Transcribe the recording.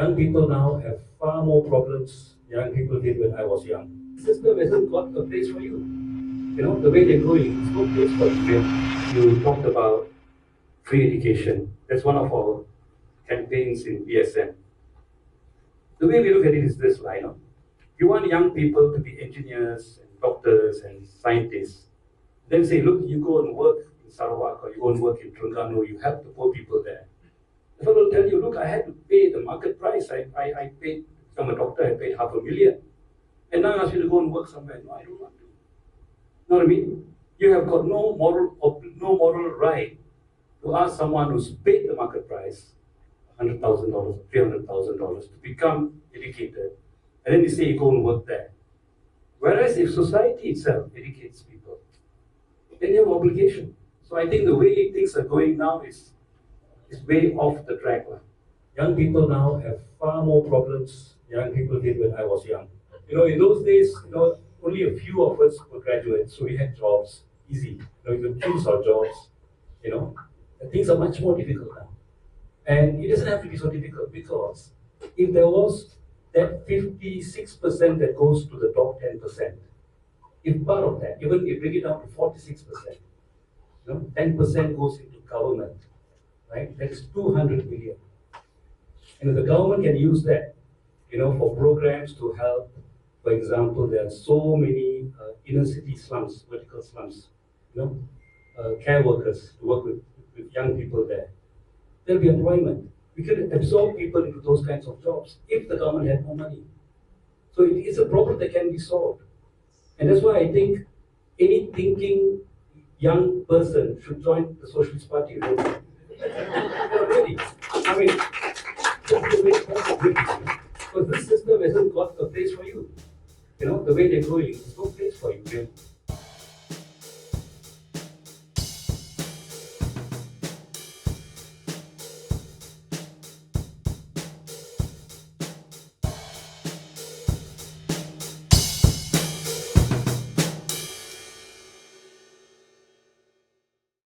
Young people now have far more problems young people did when I was young. The system hasn't got a place for you. You know, the way they're going, there's no place for you. You talked about free education. That's one of our campaigns in BSM. The way we look at it is this, right? You want young people to be engineers and doctors and scientists. Then say, look, you go and work in Sarawak or you go and work in Terengganu, you help the poor people there. The fellow will tell you, look, I had to pay the market price. I paid, to become a doctor, I paid $500,000. And now I ask you to go and work somewhere. No, I don't want to. You know what I mean? You have got no moral right to ask someone who's paid the market price, $100,000, $300,000, to become educated, and then you say you go and work there. Whereas if society itself educates people, then you have obligation. So I think the way things are going now is way off the track. Young people now have far more problems young people did when I was young. You know, in those days, only a few of us were graduates, so we had jobs, easy. We could choose our jobs, and things are much more difficult now. And it doesn't have to be so difficult, because if there was that 56% that goes to the top 10%, if part of that, even if you bring it down to 46%, 10% goes into government, right? That is 200 million. And if the government can use that, for programs to help, for example, there are so many inner city slums, vertical slums, care workers to work with young people there. There'll be employment. We can absorb people into those kinds of jobs if the government had more money. So it is a problem that can be solved. And that's why I think any thinking young person should join the Socialist Party. Really. I mean, that's the way it's going. Because this system hasn't got a place for you. The way they're going, there's no place for you.